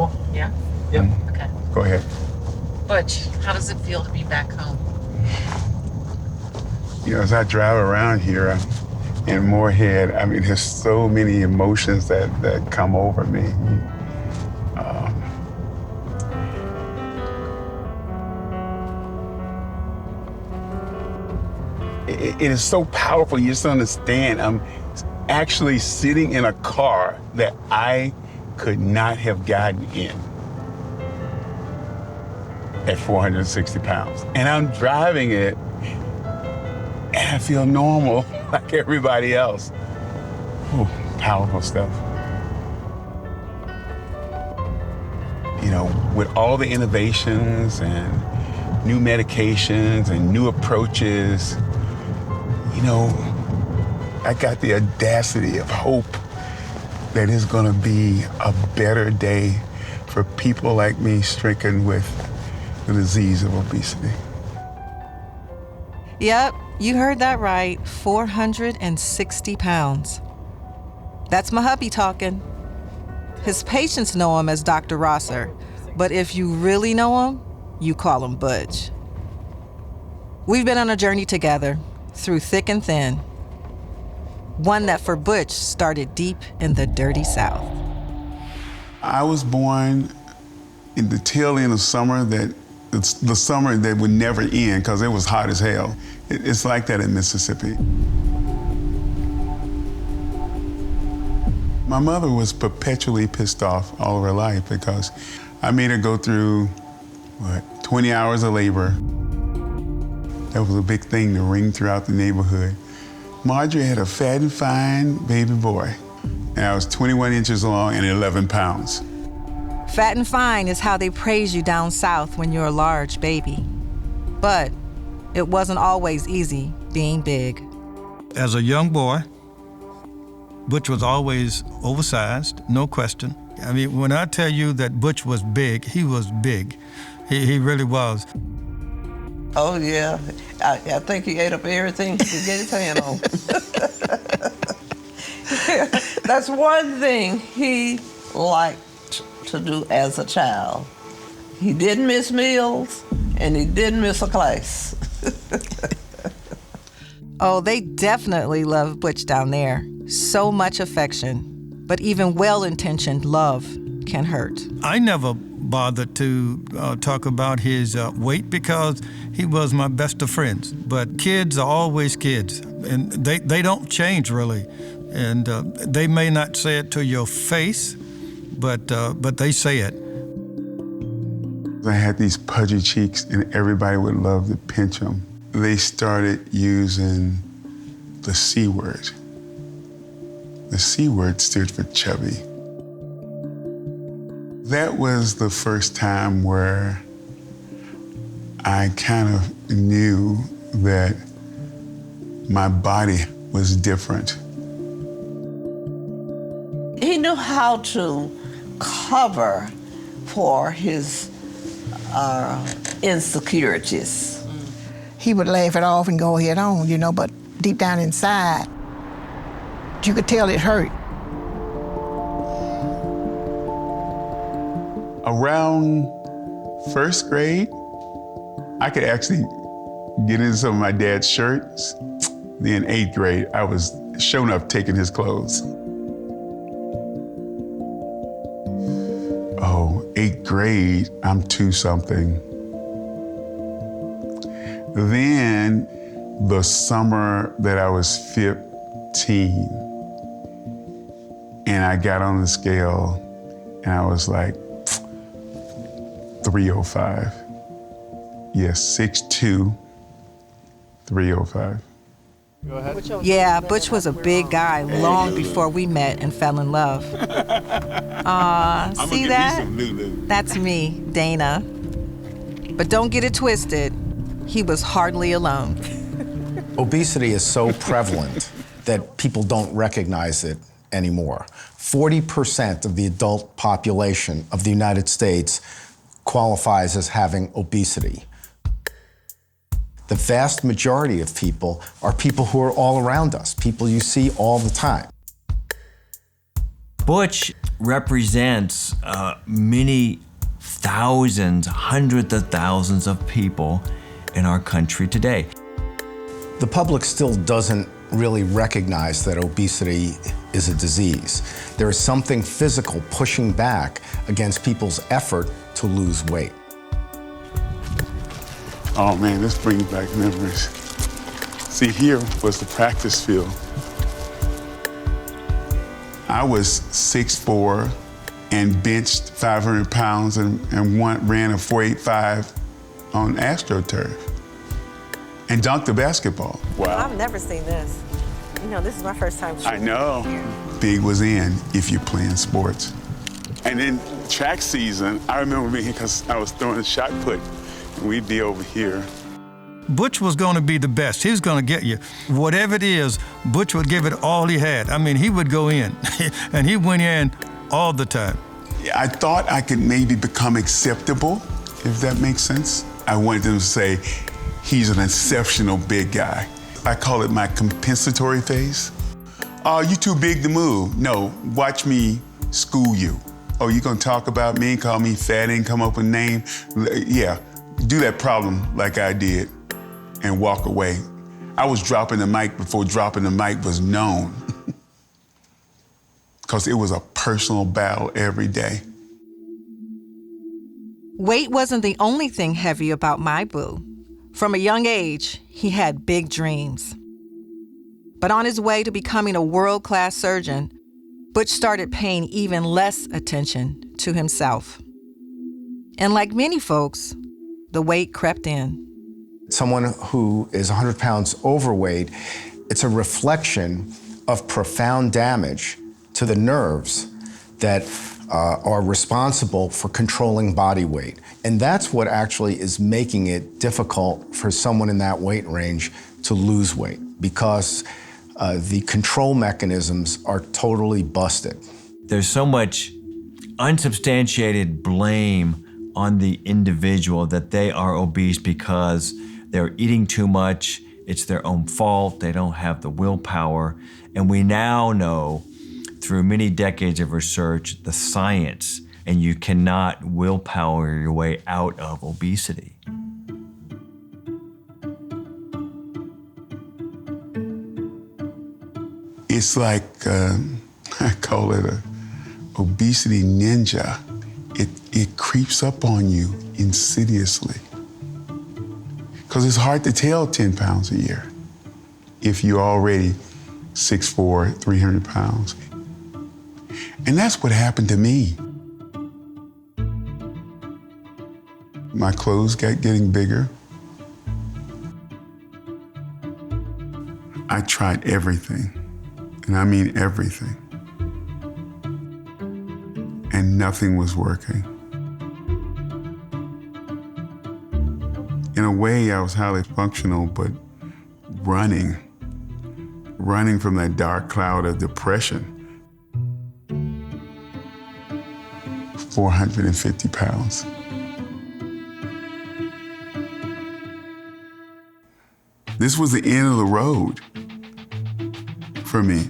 Oh, yeah? Yep. Okay. Go ahead. Butch, how does it feel to be back home? You know, as I drive around here in Moorhead, I mean, there's so many emotions that come over me. It is so powerful. You just don't understand. I'm actually sitting in a car that I could not have gotten in at 460 pounds. And I'm driving it, and I feel normal like everybody else. Ooh, powerful stuff. You know, with all the innovations and new medications and new approaches, you know, I got the audacity of hope that it's gonna be a better day for people like me stricken with the disease of obesity. Yep, you heard that right, 460 pounds. That's my hubby talking. His patients know him as Dr. Rosser, but if you really know him, you call him Butch. We've been on a journey together, through thick and thin. One that for Butch started deep in the dirty South. I was born in the tail end of summer the summer that would never end because it was hot as hell. It's like that in Mississippi. My mother was perpetually pissed off all of her life because I made her go through, 20 hours of labor. That was a big thing to ring throughout the neighborhood. Marjorie had a fat and fine baby boy, and I was 21 inches long and 11 pounds. Fat and fine is how they praise you down south when you're a large baby. But it wasn't always easy being big. As a young boy, Butch was always oversized, no question. I mean, when I tell you that Butch was big, he was big. He really was. Oh, yeah. I think he ate up everything he could get his hand on. That's one thing he liked to do as a child. He didn't miss meals, and he didn't miss a class. Oh, they definitely love Butch down there. So much affection. But even well-intentioned love can hurt. I never bothered to talk about his weight because he was my best of friends. But kids are always kids, and they don't change really. And they may not say it to your face, but they say it. I had these pudgy cheeks, and everybody would love to pinch them. They started using the C word. The C word stood for chubby. That was the first time where I kind of knew that my body was different. He knew how to cover for his insecurities. He would laugh it off and go head on, you know, but deep down inside, you could tell it hurt. Around first grade, I could actually get into some of my dad's shirts. Then 8th grade, I was sure enough taking his clothes. Oh, 8th grade, I'm 2-something. Then the summer that I was 15, and I got on the scale, and I was like 305. Yes, 6'2", 305. Go ahead. Yeah, Butch was a big guy long before we met and fell in love. See that? That's me, Dana. But don't get it twisted. He was hardly alone. Obesity is so prevalent that people don't recognize it anymore. 40% of the adult population of the United States qualifies as having obesity. The vast majority of people are people who are all around us, people you see all the time. Butch represents many thousands, hundreds of thousands of people in our country today. The public still doesn't really recognize that obesity is a disease. There is something physical pushing back against people's effort to lose weight. Oh man, this brings back memories. See, here was the practice field. I was 6'4" and benched 500 pounds and ran a 4.85 on AstroTurf and dunked a basketball. Wow. I've never seen this. You know, this is my first time. I know. Big was in if you're playing sports. And then track season, I remember being here because I was throwing a shot put, and we'd be over here. Butch was going to be the best. He was going to get you. Whatever it is, Butch would give it all he had. I mean, he would go in, and he went in all the time. I thought I could maybe become acceptable, if that makes sense. I wanted them to say, he's an exceptional big guy. I call it my compensatory phase. Oh, you too big to move. No, watch me school you. Oh, you gonna talk about me and call me fat and come up with a name? Yeah, do that problem like I did and walk away. I was dropping the mic before dropping the mic was known. Because it was a personal battle every day. Weight wasn't the only thing heavy about my boo. From a young age, he had big dreams. But on his way to becoming a world-class surgeon, Butch started paying even less attention to himself. And like many folks, the weight crept in. Someone who is 100 pounds overweight, it's a reflection of profound damage to the nerves that are responsible for controlling body weight. And that's what actually is making it difficult for someone in that weight range to lose weight, because the control mechanisms are totally busted. There's so much unsubstantiated blame on the individual that they are obese because they're eating too much, it's their own fault, they don't have the willpower. And we now know through many decades of research, the science, and you cannot willpower your way out of obesity. It's like, I call it a obesity ninja. It creeps up on you insidiously. Because it's hard to tell 10 pounds a year if you're already 6'4", 300 pounds. And that's what happened to me. My clothes got getting bigger. I tried everything, and I mean everything. And nothing was working. In a way, I was highly functional, but running from that dark cloud of depression. 450 pounds. This was the end of the road for me.